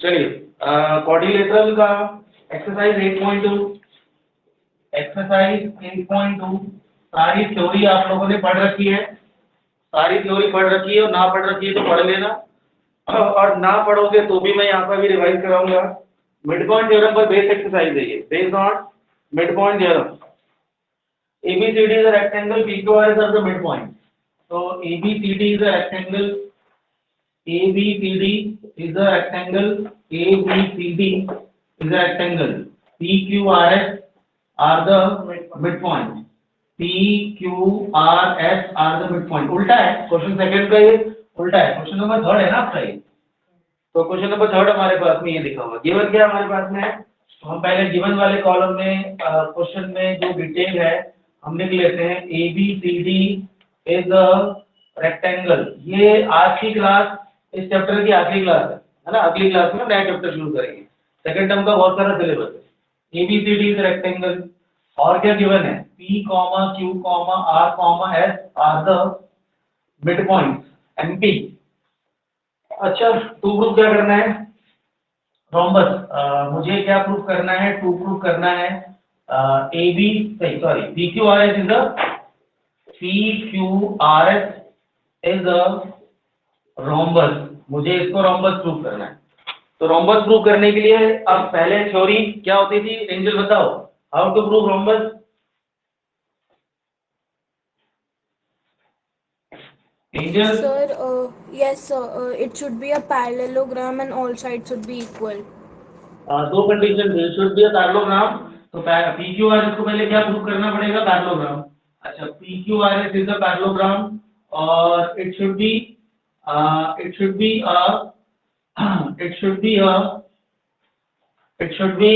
चलिए क्वाड्रिलेटरल का exercise 8.2, exercise 8.2 सारी थ्योरी आप लोगों ने पढ़ रखी है, सारी थ्योरी पढ़ रखी है, और ना पढ़ रखी है तो पढ़ लेना, और ना पढ़ोगे तो भी मैं यहाँ पर भी रिवाइज कराऊंगा। मिड पॉइंट थ्योरम पर बेस्ड एक्सरसाइज है ये, based on mid point theorem. ABCD is a rectangle, PQRS are the midpoint. So ABCD is a rectangle, ABCD is a rectangle, ABCD is a rectangle, PQRS are the midpoint, PQRS are the midpoint। उल्टा है question, second का ये उल्टा है, question number third है ना आपका ये। तो क्वेश्चन नंबर थर्ड हमारे पास में ये लिखा हुआ, गिवन क्या हमारे पास में है, तो हम पहले गिवन वाले कॉलम में क्वेश्चन में जो डिटेल है हम लिख लेते हैं। ABCD is a rectangle. ये आज की क्लास इस चैप्टर की आखिरी क्लास है ना, अगली क्लास में नया चैप्टर शुरू करेंगे, सेकंड टर्म का बहुत सारा सिलेबस है। ABCD इज रेक्टेंगल, और क्या गिवन है, P, Q, R, S are the mid point MP। अच्छा, टू प्रूफ क्या करना है, रोम्बस। मुझे क्या प्रूफ करना है, टू प्रूफ करना है PQRS इज अ रोम्बस। मुझे इसको रोम्बस प्रूफ करना है। तो रोम्बस प्रूफ करने के लिए अब पहले थ्योरी क्या होती थी, एंजल बताओ, how to prove rhombus. Angel Sir, yes, sir. It should be a parallelogram and all sides should be equal. दो condition, should be a parallelogram. तो PQRS को पहले क्या प्रूव करना पड़ेगा, पैरेललोग्राम। अच्छा, PQRS इज अ पैरेललोग्राम, और it should be it should be a it should be a it should be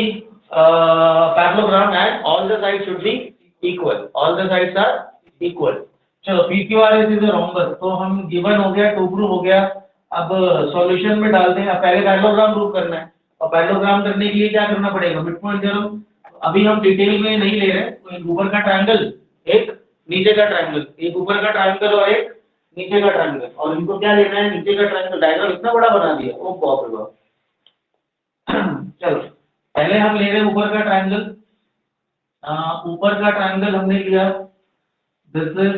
parallelogram, and all the sides should be equal, all the sides are equal। चलो, PQRS is a rhombus, तो हम given हो गया, to proof हो गया। अब solution में डालते हैं, पहले पैरेललोग्राम प्रूव करना है, और पैरेललोग्राम करने के लिए क्या करना पड़ेगा, मिड पॉइंट थ्योरम। अभी हम डिटेल में नहीं ले रहे हैं, तो एक ऊपर का ट्रायंगल, एक नीचे का ट्रायंगल, एक ऊपर का ट्रायंगल और एक नीचे का ट्रायंगल, और इनको क्या लेना है, नीचे का ट्रायंगल। डायग्राम इतना बड़ा बना दिया, ओ बाप रे बाप। चलो, पहले हम ले रहे हैं ऊपर का ट्रायंगल। ऊपर का ट्रायंगल हमने लिया, दिस इज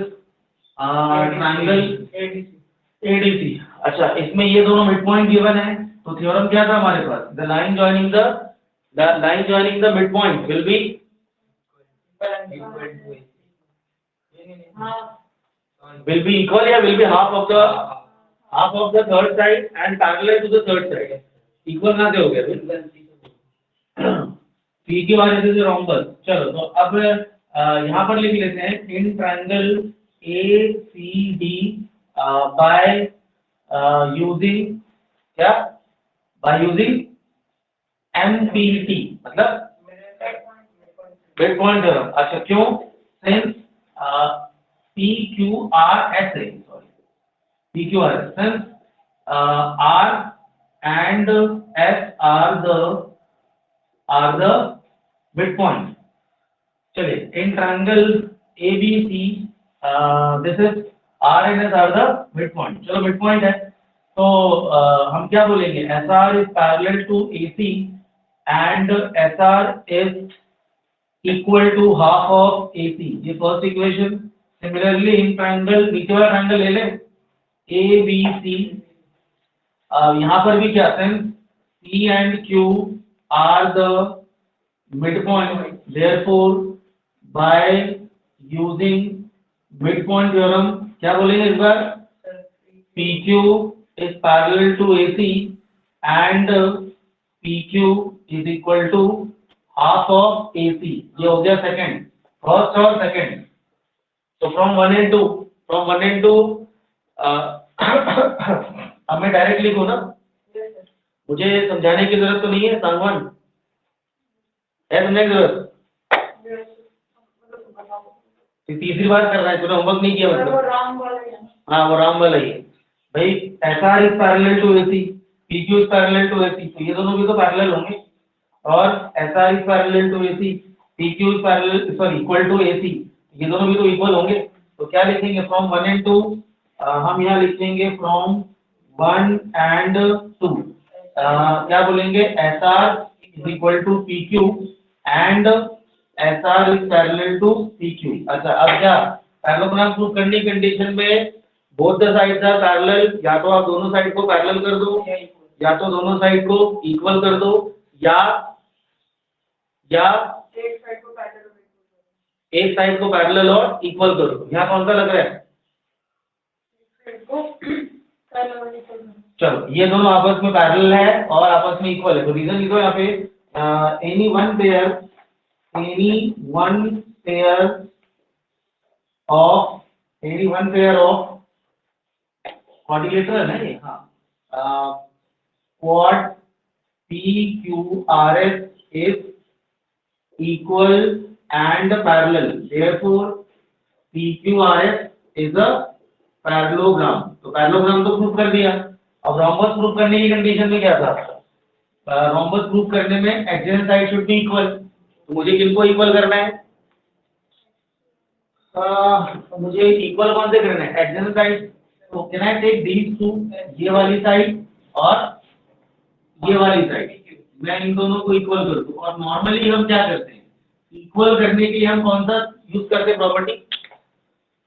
ट्रायंगल ADC। अच्छा, इसमें ये दोनों मिड पॉइंट गिवन है, तो थ्योरम क्या था हमारे पास, the line joining the mid point will be equal, या will be half of the third side and parallel to the third side। Equal कहाँ से हो गया, PQRS इज रोम्बस। चलो, तो अब यहाँ पर लिख लेते हैं, in triangle ACD by using क्या, बाय यूजिंग MPT, मतलब मिड पॉइंट थ्योरम। अच्छा, क्यों, सिंस PQRS है, sorry PQRS, since R and S are the midpoint। चलिए, in triangle ABC this is R and S are the midpoint। चलो, midpoint है, तो हम क्या बोलेंगे, SR is parallel to AC and SR is equal to half of AC। ये first equation. Similarly in triangle, नीचे वाला ट्रायंगल ले लें, ABC, यहाँ पर भी क्या है, P and Q are the midpoint, therefore by using midpoint theorem क्या बोलेंगे इस बार, PQ is parallel to AC and PQ is equal to half of AC। ये हो गया सेकंड, फर्स्ट और सेकंड। तो फ्रॉम 1 and 2 अब मैं डायरेक्ट लिखूं ना, मुझे समझाने की जरूरत तो नहीं है, सांगवान है, समझने की जरूरत, तीसरी बार कर रहा है, तूने होमवर्क नहीं किया मतलब। हाँ, वो राम वाला ही है भाई। SR is parallel to AC, PQ is parallel to AC, तो ये दोनों भी तो पैरेलल होंगे, और SR is parallel to AC, PQ is parallel, sorry, equal to AC, ये दोनों भी तो इक्वल होंगे। तो क्या लिखेंगे, फ्रॉम 1 and 2, हम यहाँ लिखेंगे फ्रॉम 1 and 2। क्या बोलेंगे, S R is equal to P Q and S R is parallel to P Q. अच्छा, अब क्या पैरेललोग्राम प्रूव करने की कंडीशन में both the sides are parallel, या तो आप दोनों साइड को पैरेलल कर दो, या तो दोनों साइड को इक्वल कर दो, या एक साइड को पैरेलल और इक्वल कर दो। यहाँ कौन सा लग रहा है? चलो, ये दोनों आपस में पैरेलल है और आपस में इक्वल है, तो रीजन लिखो यहाँ पे, any one pair of quadrilateral है ये, हाँ, quad PQRS is equal and parallel, therefore PQRS is a parallelogram। तो पैरेललोग्राम तो प्रूव कर दिया। अब रोम्बस प्रूव करने की कंडीशन में क्या था? रोम्बस प्रूव करने में adjacent side should be equal, तो मुझे किनको इक्वल करना है? मुझे इक्वल कौन से करना है? Adjacent side. तो can I take these two, ये वाली साइड और ये वाली साइड, मैं इन दोनों को इक्वल कर दूं। और नॉर्मली हम क्या करते हैं, इक्वल करने के लिए हम कौन सा यूज करते हैं प्रॉपर्टी?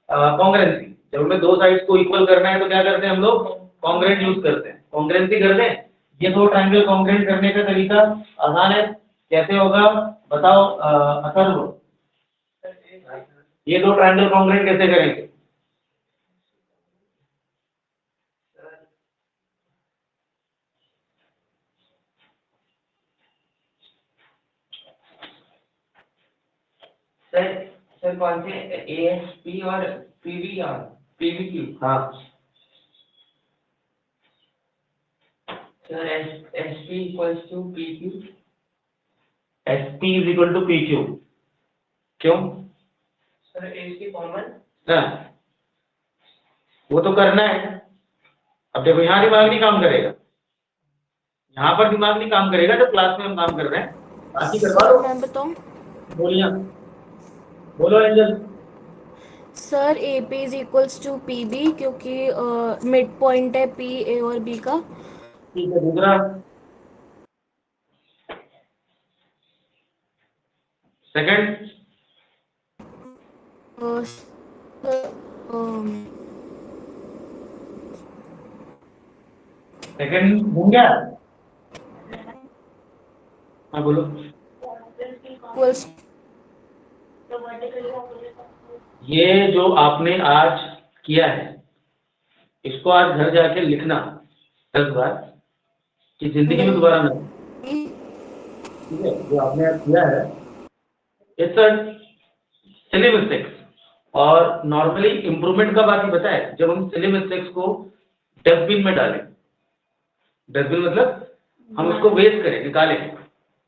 कॉन्ग्रुएंसी। जब हमें दो साइड्स को इक्वल करना है तो क्या करते हैं हम लोग? कॉन्ग्रुएंट यूज करते हैं, कॉन्ग्रुएंसी करते हैं। ये दो ट्रायंगल कॉन्ग्रुएंट करने का तरीका आसान है, कैसे होगा बताओ? अथर्व, ये दो ट्रायंगल कॉन्ग्रुएंट कैसे करेंगे? सर कौन से ASP और PVQ? हाँ sir SP equals to PQ। SP is equal to PQ, क्यों? Sir ASP common. हाँ, वो तो करना है। अब देखो, यहाँ दिमाग नहीं काम करेगा, यहाँ पर दिमाग नहीं काम करेगा जब क्लास में हम काम कर रहे हैं। बाकी करवा सर दो। मैं बताऊं? बोलिए, बोलो Angel. Sir AP is equals to PB, क्योंकि मिड पॉइंट है P A और B का। ठीक है, दूसरा सेकंड सेकंड हो गया। हाँ बोलो। इक्वल्स ये जो आपने आज किया है, इसको आज घर जाके लिखना 10 बार, कि जिंदगी में दोबारा ना। ठीक है, जो आपने आज किया है इट्स अ सिली मिस्टेक्स, और नॉर्मली इम्प्रूवमेंट कब आती पता है? जब हम सिली मिस्टेक्स को डस्टबिन में डालें। डस्टबिन मतलब हम उसको वेस्ट करें, निकालें।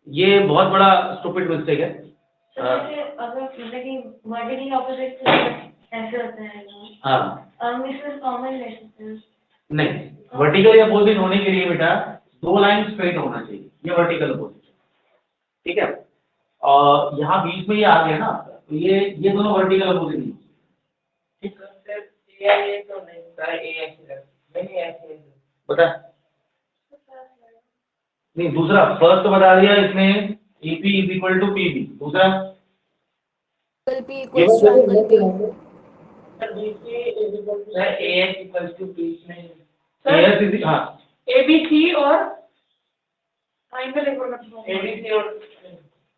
ये बहुत बड़ा स्टूपिड मिस्टेक है। अगर मतलब कि वर्टिकली ऑपोजिट ऐसे होता है ना, हाँ, इसमें कॉमन ले सकते हैं। नहीं, वर्टिकल अपोजिट होने के लिए बेटा दो लाइन स्ट्रेट होना चाहिए, ये वर्टिकल अपोजिट। ठीक है, और यहाँ बीच में ये आ गया ना, तो ये दोनों वर्टिकल अपोजिट नहीं। ठीक है सर AI तो नहीं, सर AS नहीं ऐसे बता। नहीं, दूसरा फर्स्ट तो बता दिया इसने, EP is equal to PB। दूसरा P equals to angle P। Sir BC is equal to sir AS equals to BC नहीं। AS इज, हाँ, ABC और ट्रायंगल एक और ABC और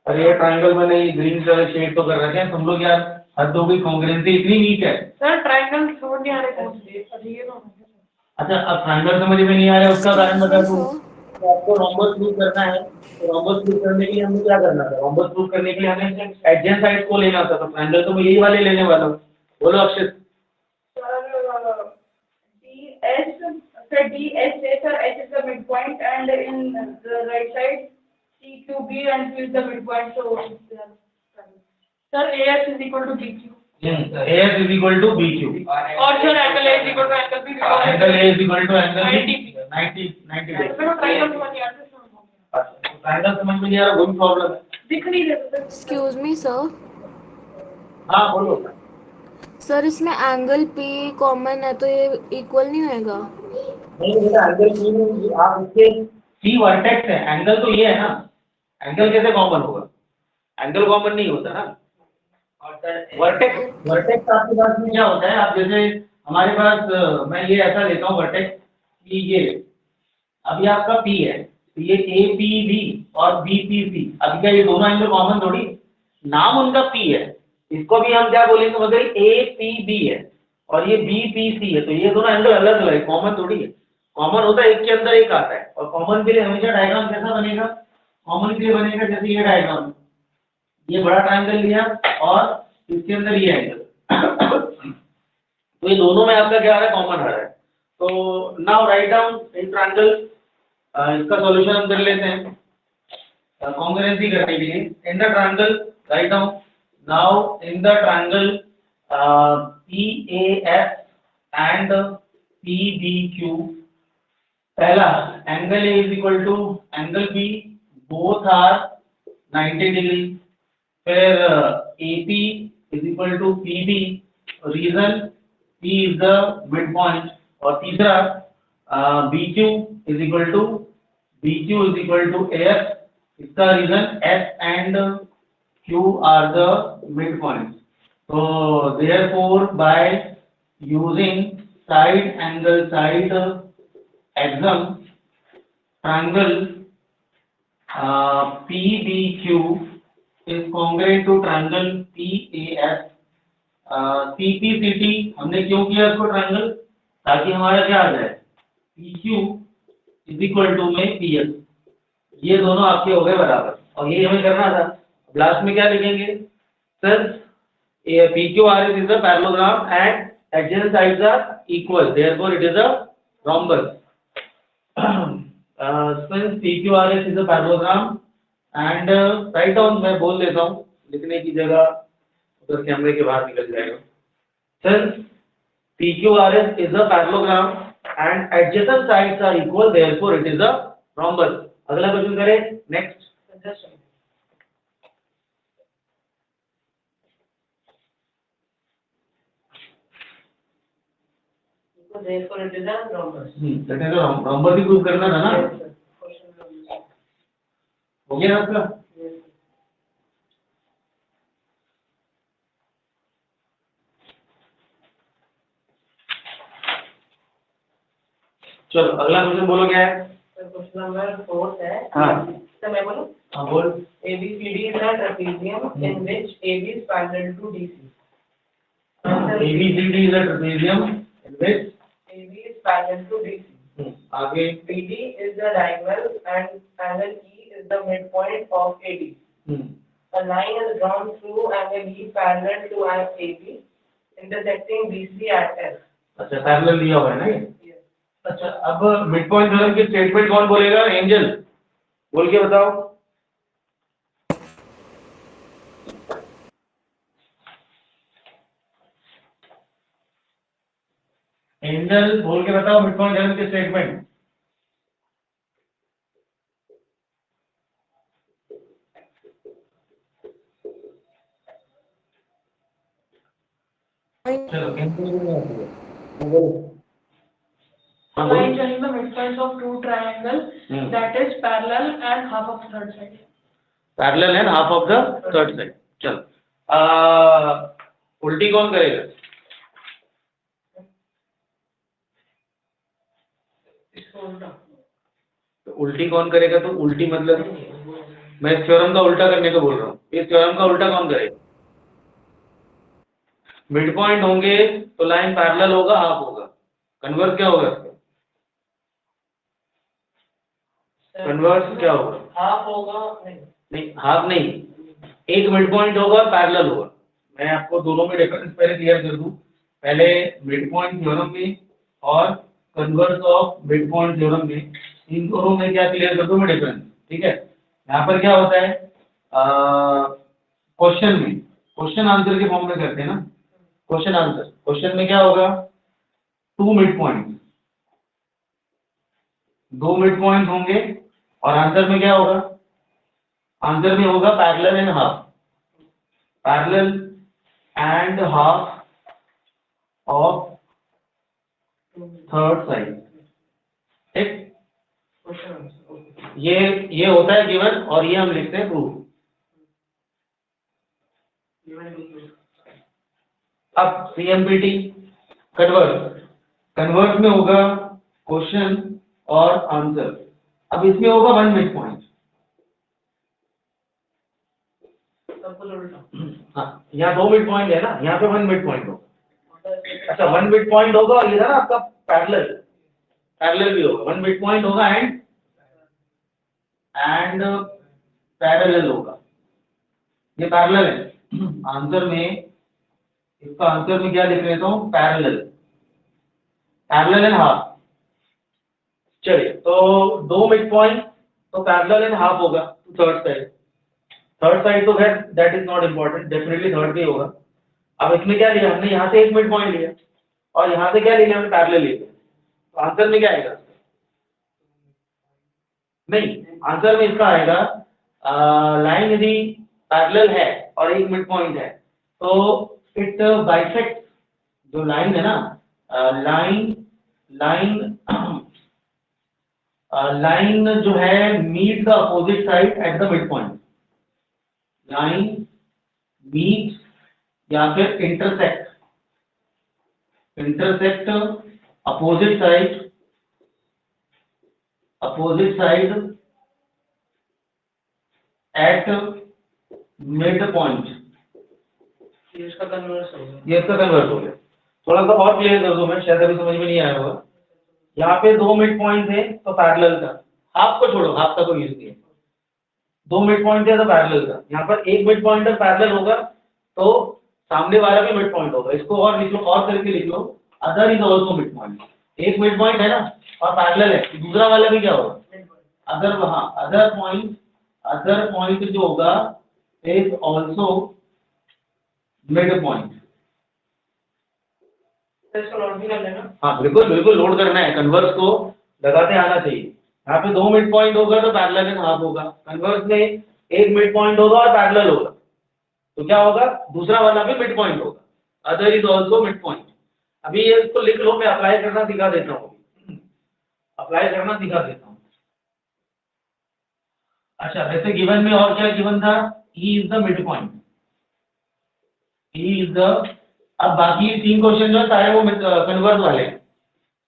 अरे ये ट्रायंगल में नहीं, ग्रीन कलर शेड तो कर रखे हैं तुम लोग यार, हद हो गई, कॉन्ग्रुएंसी इतनी वीक है। सर ट्रायंगल समझ नहीं आ रहे कौन से अभी ये ना। अच्छा, अब ट्रायंगल समझ में नहीं आ रहा है, उसका कारण बता तू। तो आपको रोम्बस प्रूव करना है, तो रोम्बस प्रूव करने के लिए हमें क्या करना था? रोम्बस प्रूव करने के लिए हमें एडजेंट साइड को लेना था, तो ट्रायंगल तो मैं यही वाले लेने वाला हूँ। बोलो अक्षित। DS sir, H is the midpoint and in the right side CQB and Q is the midpoint, so sir AS is equal to BQ AS is equal to BQ और sir angle A is equal to angle B because angle A is equal to angle B 90 मेरे को triangle समझ नहीं आता sir, triangle समझ में नहीं आ रहा, वही प्रॉब्लम है। दिख नहीं रहा सर। Excuse me sir. हाँ बोलो। सर इसमें एंगल P कॉमन है तो ये इक्वल नहीं होएगा? नहीं बेटा, एंगल P में आप इसके सी वर्टेक्स है, एंगल तो ये है ना, एंगल कैसे कॉमन होगा, एंगल कॉमन नहीं होता ना। और सर वर्टेक्स वर्टेक्स आपके पास में क्या होता है, आप जैसे हमारे पास मैं ये ऐसा लेता हूँ वर्टेक्स कि ये अभी आपका P है, तो ये APB और BPC, अभी क्या ये दोनों एंगल कॉमन थोड़ी, नाम उनका P है, इसको भी हम क्या बोलेंगे, मगर APB है और ये BPC है, तो ये दोनों एंगल अलग अलग है, कॉमन थोड़ी है। कॉमन होता है एक के अंदर एक आता है, और कॉमन के लिए हमेशा डायग्राम कैसा बनेगा, कॉमन के लिए बनेगा जैसे ये डायग्राम, ये बड़ा ट्रायंगल लिया और इसके अंदर ये एंगल तो ये दोनों में आपका क्या आ रहा है, कॉमन आ रहा है। तो now write down in triangle, इसका सॉल्यूशन हम कर लेते हैं कॉन्ग्रुएंसी करने के लिए। In the triangle write down, now in the triangle PAF and PBQ, पहला angle A is equal to angle B, both are 90 degree. फिर AP is equal to PB, reason P is the mid point. और तीसरा BQ is equal to AF, इसका reason S and Q are the mid point. So therefore by using side angle side axiom, triangle PBQ is congruent to triangle PAS। CPCT हमने क्यों किया इसको triangle, ताकि हमारा क्या आ जाए, PQ इज इक्वल टू में PS, ये दोनों आपके हो गए बराबर, और ये हमें करना था। लास्ट में क्या लिखेंगे, sir PQRS is a parallelogram and adjacent sides are equal, therefore it is a rhombus। Since PQRS is a parallelogram and write down, मैं बोल देता हूँ लिखने की जगह उधर कैमरे के बाहर निकल जाएगा। Since PQRS is a parallelogram and adjacent sides are equal, therefore it is a rhombus। अगला क्वेश्चन करें, next. So therefore it is a rhombus। That is a rhombus he prove करना था ना, हो गया आपका। चलो अगला क्वेश्चन बोलो क्या है। क्वेश्चन नंबर 4 है। हाँ तो मैं बोलूं, हाँ बोल। ABCD is a trapezium in which AB is parallel to DC। ABCD is a trapezium in which AB is parallel to DC। आगे BD is the diagonal and angle E is the midpoint of AD। A line is drawn through angle E parallel to AB intersecting BC at S। अच्छा parallel दिया हुआ है ना ये। अच्छा अब mid point theorem की स्टेटमेंट कौन बोलेगा, एंजल बोल के बताओ। एंजल बोल के बताओ मिड पॉइंट थ्योरम की स्टेटमेंट। चलो Line joining the midpoints of two triangles that is parallel and half of third side। Parallel and half of the third side. चलो उल्टी कौन करेगा, तो उल्टी कौन करेगा, तो उल्टी मतलब मैं इस थ्योरम का उल्टा करने को बोल रहा हूँ, इस थ्योरम का उल्टा कौन करेगा। मिड पॉइंट होंगे तो लाइन पैरेलल होगा, हाफ होगा, कन्वर्स क्या होगा इसका, कन्वर्स क्या होगा, हाफ होगा नहीं हाफ नहीं, एक मिड पॉइंट होगा और पैरेलल होगा। मैं आपको दोनों में डिफरेंस पहले क्लियर कर दूं, पहले मिड पॉइंट थ्योरम में और converse of mid point theorem में, इन दोनों में क्या क्लियर कर दूं मैं डिफरेंस। ठीक है, यहाँ पर क्या होता है, क्वेश्चन में क्वेश्चन आंसर के फॉर्म में करते हैं ना, क्वेश्चन आंसर, क्वेश्चन में क्या होगा, टू मिड पॉइंट, दो मिड पॉइंट होंगे, और आंसर में क्या होगा, आंसर में होगा parallel and half, parallel and half of third side. ठीक, क्वेश्चन आंसर ओके ये होता है गिवन और ये हम लिखते हैं प्रूफ। अब CMPT कन्वर्ट में होगा क्वेश्चन और आंसर। अब इसमें होगा 1 मिड पॉइंट। सब कुछ उल्टा हाँ, यहाँ 2 मिड पॉइंट है ना, यहाँ पे 1 मिड पॉइंट होगा। अच्छा 1 मिड पॉइंट होगा और ये था ना आपका पैरेलल भी होगा। 1 मिड पॉइंट होगा एंड पैरेलल होगा। ये पैरेलल है। आंसर में, इसका आंसर में क्या लिख रहे तो पैरेलल एंड हाफ। चलिए तो 2 मिड पॉइंट तो पैरेलल एंड हाफ होगा थर्ड साइड तो खैर that is not important, definitely third भी होगा। अब इसमें क्या लिया हमने, यहाँ से 1 मिड पॉइंट लिया और यहाँ से क्या लिया हमने, पैरेलल लिया। तो आंसर में क्या आएगा, नहीं आंसर में इसका आएगा लाइन यदि पैरेलल है और 1 मिड पॉइंट है तो इट बाइसेक्ट। जो लाइन है ना, लाइन जो है meet the opposite side at the mid point. Line meet या फिर intersect opposite side at mid point. ये इसका कन्वर्स हो गया। ये इसका कन्वर्ट हो गया। थोड़ा सा और क्लियर कर दूं मैं, शायद अभी समझ में नहीं आया होगा। यहाँ पे 2 मिड पॉइंट थे तो पैरेलल का, हाफ को छोड़ो, हाफ का कोई यूज नहीं है। 2 मिड पॉइंट थे तो पैरेलल का, यहाँ पर 1 मिड पॉइंट पैरेलल होगा तो सामने वाला भी मिड पॉइंट होगा। इसको और लिख लो, और करके लिख लो, other is also mid point. एक मिड पॉइंट है ना और पैरेलल है, दूसरा वाला भी क्या होगा, अदर। हाँ, अदर पॉइंट जो होगा इज ऑल्सो मिड पॉइंट। इसको नोट भी कर लेना। हाँ बिल्कुल लोड करना है, कन्वर्स को लगाते आना चाहिए। यहाँ पे 2 मिड पॉइंट होगा तो पैरेलल एंड हाफ होगा, कन्वर्स में 1 मिड पॉइंट होगा और पैरेलल होगा तो क्या होगा, दूसरा वाला भी मिड पॉइंट होगा, other is also mid point. अभी ये इसको लिख लो, मैं अप्लाई करना सिखा देता हूँ। अच्छा वैसे गिवन में और क्या गिवन था, E is the mid point, E is the. अब बाकी 3 क्वेश्चन जो है सारे वो कन्वर्स वाले हैं।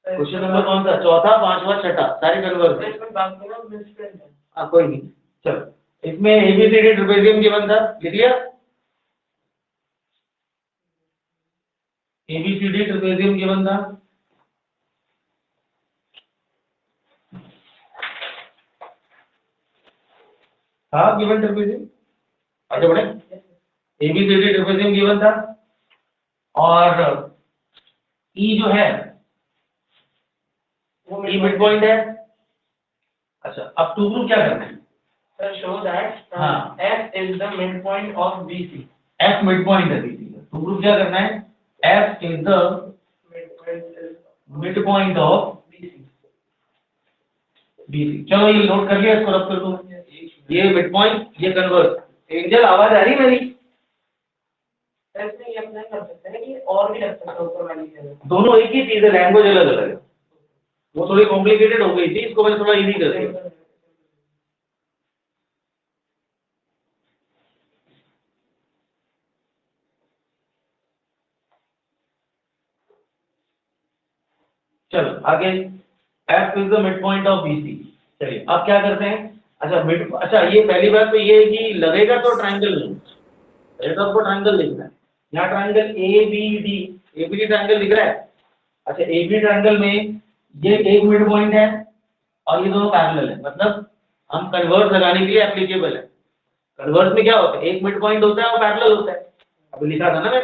क्वेश्चन नंबर कौन सा, चौथा, 5वां, 6ठा, सारे कन्वर्स हैं। इसमें बाकी ना मिसप्रिंट है। हाँ कोई नहीं, चलो इसमें ABCD ट्रेपेजियम गिवन था, लिख लिया। ABCD ट्रेपेजियम गिवन था। हाँ गिवन ट्रेपेजियम, आगे बढ़े। ABCD ट्रेपेजियम गिवन था और ई जो है वो मिड पॉइंट है। अच्छा अब टू ग्रुप क्या करना है, Sir, show that हाँ। F is the midpoint of BC. F mid point है BC का, टू ग्रुप क्या करना है, F is the Midpoint is mid point of BC. BC। चलो ये नोट कर लिया, इसको रख कर दो। ये मिड पॉइंट, ये कन्वर्स। एंजल आवाज आ रही है मेरी, Sir, इसमें ये अप्लाई कर सकते हैं कि और भी रख सकते हैं ऊपर वाली जगह। दोनों एक ही चीज है, लैंग्वेज अलग अलग है। वो थोड़ी कॉम्प्लिकेटेड हो गई थी, इसको मैंने थोड़ा इजी कर दिया। चलो आगे, F is the mid point of BC। चलिए अब क्या करते हैं, अच्छा ये पहली बात तो ये है कि लगेगा तो ट्रायंगल नहीं, पहले तो आपको ट्रायंगल लिखना है। यहाँ ट्रायंगल ABD ट्रायंगल लिख रहा है। अच्छा AB ट्रायंगल में ये एक मिड पॉइंट है और ये दोनों पैरेलल है, मतलब हम कन्वर्स लगाने के लिए एप्लीकेबल है। कन्वर्स में क्या होता है, एक मिड पॉइंट होता है और पैरेलल होता है। अभी लिखा था ना मैं,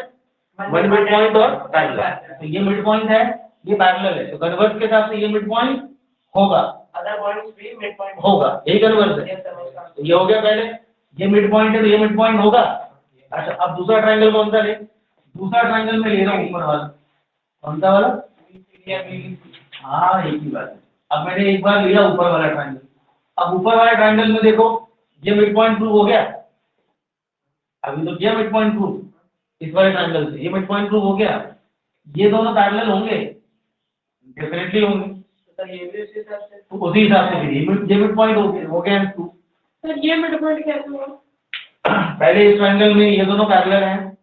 1 मिड पॉइंट और पैरेलल। तो ये मिड पॉइंट है, ये पैरेलल है, तो कन्वर्स के हिसाब से ये मिड पॉइंट होगा, Other points भी midpoint होगा, यही कन्वर्स है। Yes, sir, उसका। तो ये हो गया पहले, ये मिड पॉइंट है तो ये मिड पॉइंट होगा। अच्छा अब दूसरा ट्रायंगल कौन सा ले, दूसरा ट्रायंगल में ले रहा हूँ ऊपर वाला, कौन सा वाला, हाँ एक ही बात है। अब मैंने एक बार लिया ऊपर वाला ट्रायंगल, अब ऊपर वाले ट्रायंगल में देखो ये मिड पॉइंट प्रूव हो गया। अभी तो किया मिड पॉइंट प्रूव इस वाले ट्रायंगल से, ये मिड पॉइंट प्रूव हो गया। ये दोनों पैरेलल होंगे, डेफिनेटली होंगे। सर ये भी उसी हिसाब से। तो उसी हिसाब से फिर ये मिड पॉइंट हो गया टू। सर ये मिड पॉइंट कैसे हुआ? पहले इस ट्रायंगल में ये दोनों पैरेलल हैं,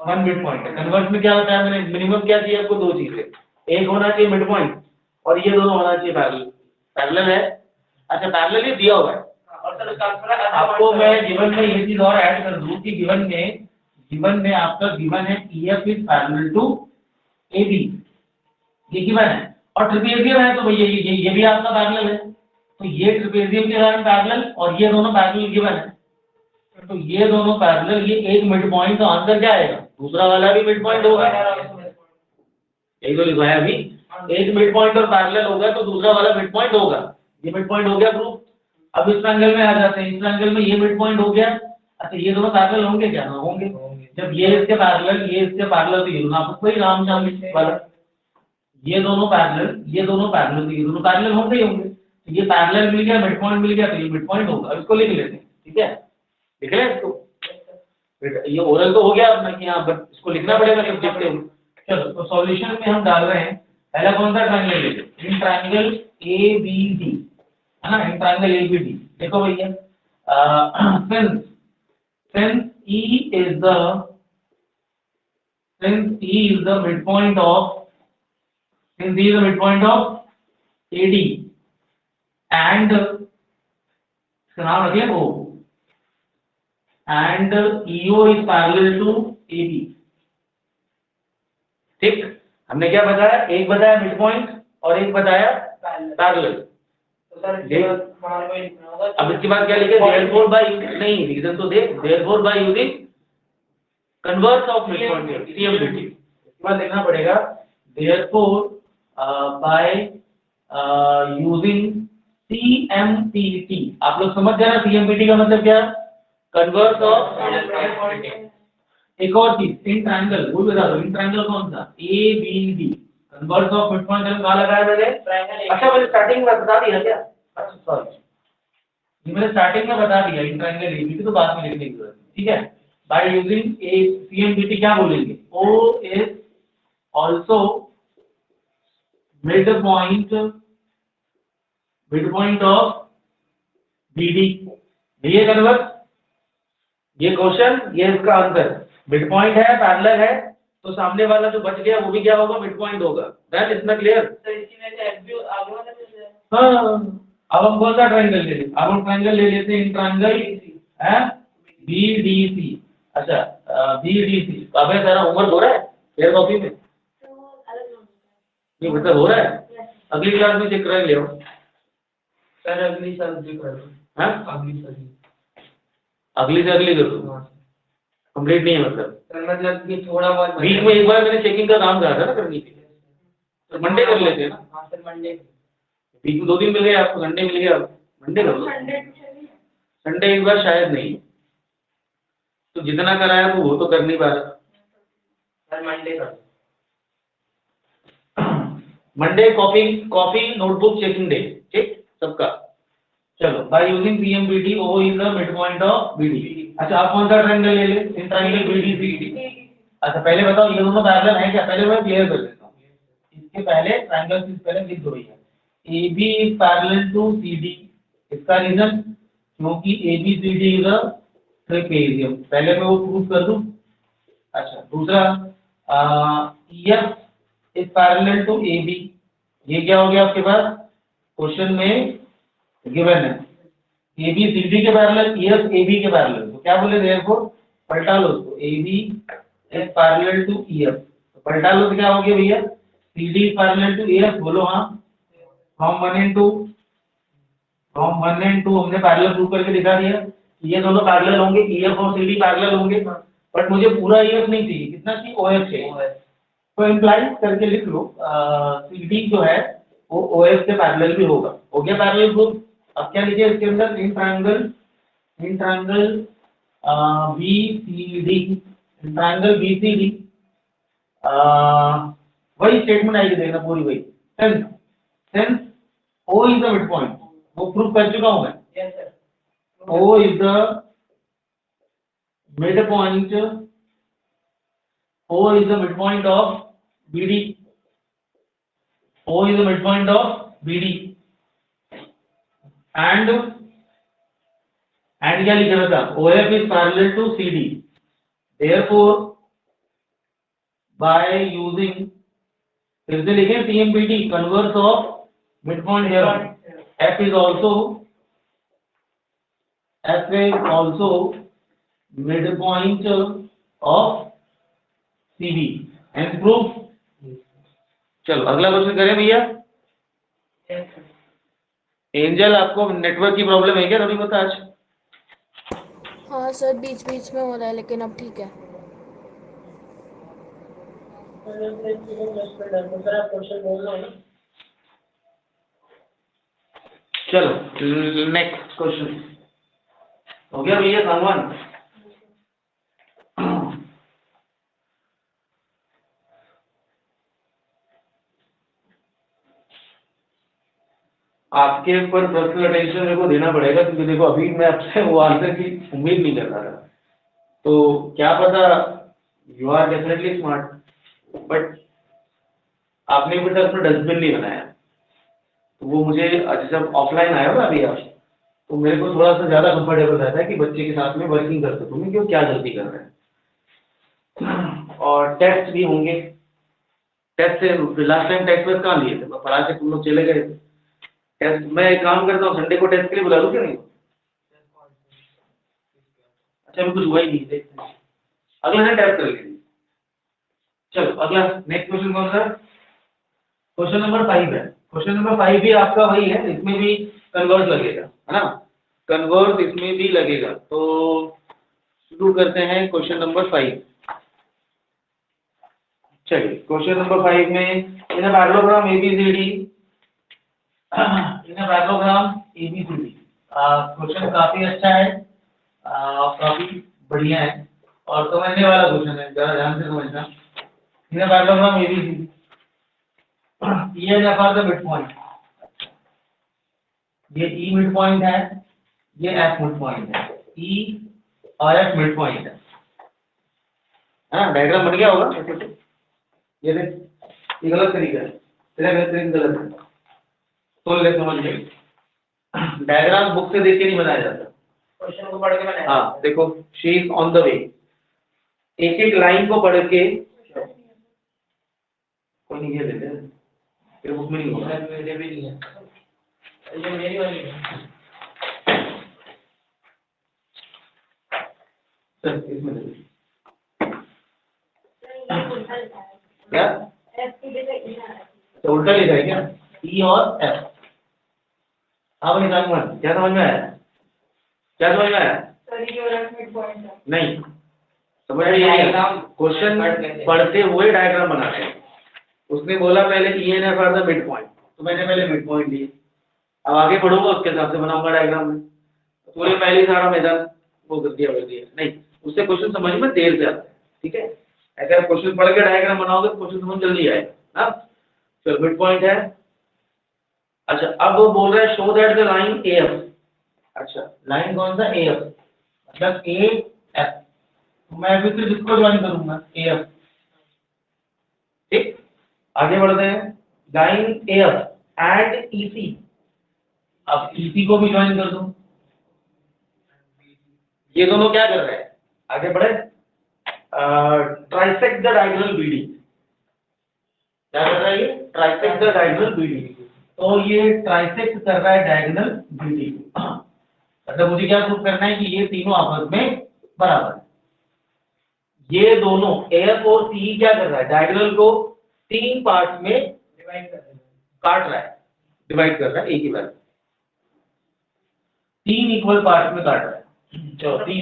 वन मिड पॉइंट है। कन्वर्स में क्या होता है, मैंने मिनिमम क्या चाहिए आपको, दो चीजें, एक होना चाहिए मिड पॉइंट और ये दोनों होना चाहिए पैरेलल। पैरेलल है, अच्छा पैरेलल ये दिया हुआ है। और सर उसका आंसर है आपको मैं गिवन में ये चीज और ऐड कर दूं कि गिवन में आपका गिवन है EF is parallel to AB, ये गिवन है। और ट्रिपेजियम है तो भैया ये भी आपका पैरेलल है, तो ये ट्रिपेजियम के कारण पैरेलल और ये दोनों पैरेलल गिवन है, तो ये दोनों पैरेलल, ये एक मिड पॉइंट, तो आंसर क्या आएगा, दूसरा वाला भी मिड पॉइंट होगा। यही तो लिखवाया अभी, एक मिड पॉइंट और पैरेलल होगा तो दूसरा वाला मिड पॉइंट होगा। ये मिड पॉइंट हो गया प्रूफ। अब इस ट्रायंगल में आ जाते हैं, इस ट्रायंगल में ये मिड पॉइंट हो गया। अच्छा ये दोनों पैरेलल होंगे क्या, हाँ होंगे। जब ये इसके पैरेलल, ये इसके पैरेलल, तो ये दोनों आपको कोई रामचाम वाला, ये दोनों पैरेलल, ये दोनों पैरेलल, तो ये दोनों पैरेलल होंगे ही होंगे। तो ये पैरेलल मिल गया, मिड पॉइंट मिल गया, तो ये मिड पॉइंट होगा। अब इसको लिख लेते हैं, ठीक है, लिख लें इसको। ये ओरल तो हो गया अपना कि हाँ, बट इसको लिखना पड़ेगा सब्जेक्टिव। चलो तो सॉल्यूशन में हम डाल रहे हैं, पहला कौन सा ट्रायंगल लेते, इन ट्रायंगल ABD है ना, इन ट्रायंगल ABD। देखो भैया, since E is the midpoint of AD and इसका नाम रखिए O, and EO is parallel to AB। ठीक, हमने क्या बताया, एक बताया मिड पॉइंट और एक बताया पैरेलल। तो सर हमारे को लिखना होगा। अब इसके बाद क्या लिखे, therefore by, नहीं रीजन तो दे, therefore by using converse of mid point CMPT। इसके बाद लिखना पड़ेगा therefore by using CMPT। आप लोग समझ गए ना CMPT का मतलब क्या, कन्वर्स ऑफ। एक और चीज, इन ट्रायंगल, वो बता दो, इन ट्रायंगल कौन सा, ABD, converse of mid point कहाँ लगाया मैंने, अच्छा मैंने स्टार्टिंग में बता दिया क्या, अच्छा सॉरी, ये मैंने स्टार्टिंग में बता दिया, इन ट्रायंगल ABD तो बाद में लिखने की जरूरत है, ठीक है। बाय यूजिंग CMPT क्या बोलेंगे, O is also midpoint of BD। ये कन्वर्स, ये क्वेश्चन, ये इसका आंसर, मिड पॉइंट है, पैरेलल है, तो सामने वाला जो बच गया वो भी क्या होगा, मिड पॉइंट होगा। दैट इज ना क्लियर। सर इसकी वजह से FB आगे वाला कैसे है? हाँ, अब हम कौन सा ट्रायंगल ले लेते, अब हम ट्रायंगल ले लेते हैं, इन ट्रायंगल है BDC। अच्छा BDC, अबे तेरा उम्र हो रहा है फेयर कॉपी में, ये मतलब हो रहा है, अगली क्लास में चेक कर ले आओ। सर अगली साल भी कर दो। हाँ अगली साल अगली से अगली कर दो, कंप्लीट नहीं है मतलब, सर मतलब कि थोड़ा बहुत वीक में एक बार मैंने चेकिंग का काम करा था ना करने के लिए, तो मंडे कर लेते हैं ना। हाँ सर मंडे। वीक में 2 दिन मिल गए आपको, संडे मिल गया, मंडे कर लो। संडे इस बार शायद नहीं, तो जितना कराया वो तो कर नहीं पा रहा। सर मंडे कर दो। Monday copy notebook checking day, ठीक सबका। चलो by using CMPT O is the mid point of BD। अच्छा आप कौन सा ट्रायंगल ले ले, इन ट्रायंगल BDC। अच्छा पहले बताओ ये दोनों पैरेलल हैं क्या, पहले मैं क्लियर कर देता हूँ, इसके पहले ट्रायंगल से पहले लिख दो भैया, AB is parallel to CD। इसका रीजन, क्योंकि ABCD इज अ ट्रेपेजियम, पहले मैं वो प्रूव कर दूं। अच्छा दूसरा, EF is parallel to AB, ये क्या हो गया आपके पास, क्वेश्चन में गिवन है ABCD के पैरेलल, EF AB के पैरेलल, तो क्या बोले देयरफॉर, पलटा लो उसको, AB is parallel to EF, तो पलटा लो तो क्या हो गया भैया, CD is parallel to EF, बोलो हाँ। फ्रॉम 1 and 2 हमने पैरेलल प्रूव करके दिखा दिया, ये दोनों पैरेलल होंगे, EF और CD पैरेलल होंगे, बट मुझे पूरा EF नहीं चाहिए, कितना चाहिए, OF चाहिए, तो इम्प्लाई करके लिख लो CD जो है वो OF के पैरेलल भी होगा, हो गया पैरेलल प्रूफ। अब क्या लिखे इसके अंदर, in triangle BCD, in triangle BCD, वही स्टेटमेंट आएगी देखना पूरी वही, since O is the mid point, वो प्रूफ कर चुका हूं मैं, yes sir. O is the midpoint, O is the midpoint of BD, O is the midpoint of BD and क्या लिखा था, OF is parallel to CD, therefore by using, फिर से लिखें TMBD converse of midpoint theorem, F is also midpoint of CB and proof। चलो अगला question करें भैया। एंजल, आपको नेटवर्क की प्रॉब्लम है क्या थोड़ी बहुत आज? हाँ सर, बीच बीच में हो रहा है लेकिन अब ठीक है। चलो नेक्स्ट क्वेश्चन हो गया भैया सामान। आपके ऊपर पर्सनल अटेंशन मेरे को देना पड़ेगा, क्योंकि देखो अभी मैं आपसे वो आंसर की उम्मीद नहीं कर रहा था, तो क्या पता you are definitely smart, but आपने अभी तक अपना डस्टबिन नहीं बनाया, तो वो मुझे जब ऑफलाइन आया ना अभी आप, तो मेरे को थोड़ा सा ज़्यादा कंफर्टेबल रहता है कि बच्चे के साथ में वर्किंग कर सकूँ, क्यों क्या गलती कर रहे हैं। और टेस्ट भी होंगे, टेस्ट से लास्ट टाइम टेस्ट वेस्ट कहाँ लिए थे, पढ़ा के तुम लोग चले गए थे। टेस्ट मैं एक काम करता हूँ, संडे को टेस्ट के लिए बुला लूँ क्या नहीं? अच्छा अभी कुछ हुआ ही नहीं, देखते हैं अगला है टेस्ट कर लीजिए। चलो अगला नेक्स्ट क्वेश्चन कौन सा? क्वेश्चन नंबर 5 है। क्वेश्चन नंबर 5 भी आपका वही है, इसमें भी कन्वर्स लगेगा, है ना, कन्वर्स इसमें भी लगेगा। तो शुरू करते हैं क्वेश्चन नंबर 5। चलिए क्वेश्चन नंबर 5 में in a parallelogram ABCD, in a parallelogram ABCD, question काफी अच्छा है, काफी बढ़िया है और समझने वाला क्वेश्चन है, जरा ध्यान से समझना। इन अ पैरेललोग्राम ABCD, ये है फॉर द मिड पॉइंट, ये E मिड पॉइंट है, ये F मिड पॉइंट है, E और F मिड पॉइंट है ना। डायग्राम बन गया होगा, ये देख, ये गलत तरीका है, तेरा गलत है, तो ले समझ गए। डायग्राम बुक से देख के नहीं बनाया जाता, क्वेश्चन को पढ़ के बनाया। हाँ देखो, she is on the way, एक एक लाइन को पढ़ के, कोई नहीं ये देते हैं, फिर बुक में नहीं होगा, मेरे भी नहीं है, ये मेरी वाली है। सर इसमें दे क्या? तो उल्टा लिखा है क्या? E और F। हाँ भाई सामान, क्या समझ में आया? क्या समझ में आया? नहीं समझ में नहीं, क्वेश्चन पढ़ते हुए डायग्राम बनाते हैं। उसने बोला पहले ENF are the mid point, तो मैंने पहले मिड पॉइंट लिए, अब आगे बढ़ूंगा उसके हिसाब से बनाऊंगा डायग्राम में। तो पूरे पहले सारा मैदान वो कर दिया नहीं, उससे क्वेश्चन समझ में देर से आता है, ठीक है। ऐसे आप क्वेश्चन पढ़ के डायग्राम बनाओगे तो क्वेश्चन समझ जल्दी आएगा ना। चलो मिड पॉइंट है। अच्छा अब वो बोल रहा है show that the line AF, अच्छा लाइन कौन सा? AF, मतलब AF, तो मैं अभी सिर्फ इसको ज्वाइन करूंगा AF, ठीक। आगे बढ़ते हैं, लाइन AF एंड EC, अब EC को भी ज्वाइन कर दूं, ये दोनों क्या कर रहे हैं? आगे बढ़े, ट्राइसेक्ट द डायगोनल BD, क्या कर रहा है ये? ट्राइसेक्ट द डायगोनल BD, तो ये ट्राइसेक्ट कर रहा है डायगोनल BD, मतलब मुझे क्या प्रूव करना है कि ये तीनों आपस में बराबर है। ये दोनों AF और CE क्या कर रहा है? डायगोनल को 3 पार्ट में डिवाइड कर रहा है, काट रहा है, डिवाइड कर रहा है, एक ही बार 3 इक्वल पार्ट में काट रहा है। चलो 3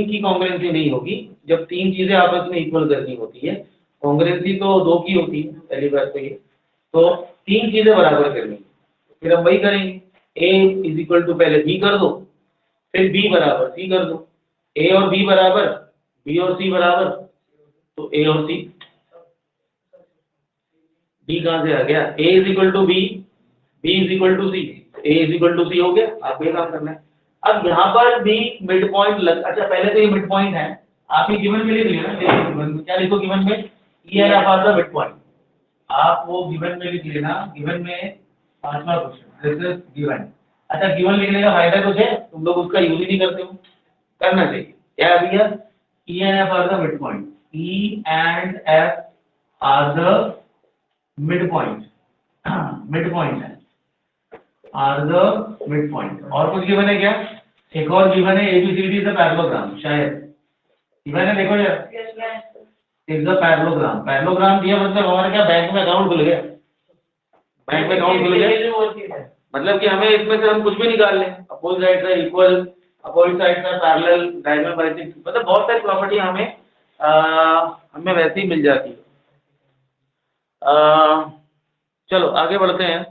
की कॉन्ग्रुएंसी नहीं होगी, जब 3 चीजें आपस में इक्वल करनी होती है, कॉन्ग्रुएंसी तो 2 की होती है पहली बात तो ये, तो 3 चीजें बराबर करनी, फिर हम वही करेंगे, A इज इक्वल टू पहले B कर दो, फिर B बराबर C कर दो, A और B बराबर, B और C बराबर, तो A और C, B कहाँ से आ गया? A is equal to B, B is equal to C, A is equal to C हो गया। आपको ये काम करना है। अब यहाँ पर भी मिड पॉइंट लग, अच्छा पहले तो ये मिड पॉइंट है, आप ये गिवन में लिख लिया ना, क्या लिखो गिवन में? ENF are the mid point, आप वो गिवन में लिख लेना, गिवन में 5वां क्वेश्चन दिस इज गिवन। अच्छा गिवन लिखने का फायदा कुछ है, तुम लोग उसका यूज ही नहीं करते हो, करना चाहिए। क्या है भैया, E and F are the midpoint, E and F are the midpoint, midpoint है, are the midpoint। और कुछ गिवन है क्या, एक और गिवन है ABCD is a parallelogram, शायद गिवन है, देखो यार Yes, yes. Is the parallelogram, parallelogram दिया मतलब हमारा क्या बैंक में अकाउंट खुल गया, बैंक में अकाउंट खुल गया, मतलब कि हमें इसमें से हम कुछ भी निकाल लें, अपोजिट साइड का इक्वल, अपोजिट साइड का पैरेलल, डायगोनल बाइसेक्टर, मतलब बहुत सारी प्रॉपर्टी हमें वैसे ही मिल जाती है। चलो आगे बढ़ते हैं,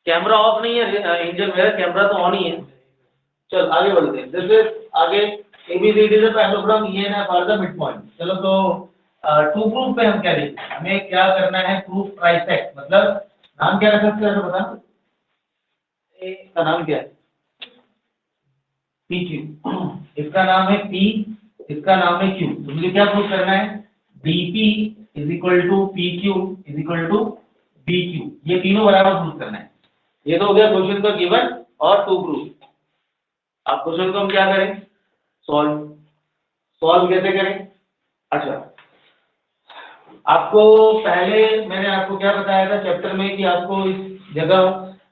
कैमरा ऑफ नहीं है एंजल, मेरा कैमरा तो ऑन ही है। चलो आगे बढ़ते हैं, जैसे आगे ABCD से पैरेललोग्राम ये ना फॉर द मिड पॉइंट। चलो तो टू प्रूफ पे हम क्या लिखें, हमें क्या करना है, प्रूफ ट्राइसेक्ट, मतलब नाम क्या रख सकते हैं बता, इसका नाम क्या है, PQ, इसका नाम है P, इसका नाम है Q। तो मुझे क्या प्रूफ करना है, DP is equal to PQ is equal to BQ, ये तीनों बराबर प्रूफ करना है। ये तो हो गया क्वेश्चन का गिवन और टू प्रूफ। अब क्वेश्चन को हम क्या करें, सॉल्व कैसे करें। अच्छा आपको पहले मैंने आपको क्या बताया था चैप्टर में कि आपको इस जगह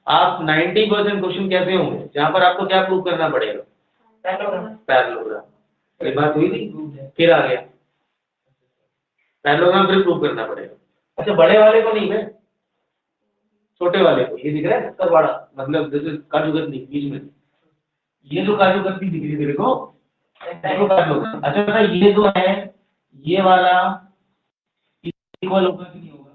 आप 90% क्वेश्चन कैसे होंगे जहां पर आपको क्या प्रूव करना पड़ेगा, पैरेललोग्राम। ये बात हुई थी, फिर आ गया पैरेललोग्राम, फिर प्रूव करना पड़ेगा। अच्छा बड़े वाले को नहीं है, छोटे वाले को, ये दिख रहा है सबका बड़ा, मतलब जैसे काजूकतली बीच में, ये जो काजूकतली दिख रही है तेरे को, देखो पैरेललोग्राम। अच्छा ये जो है ये वाला इक्वल होगा कि नहीं होगा,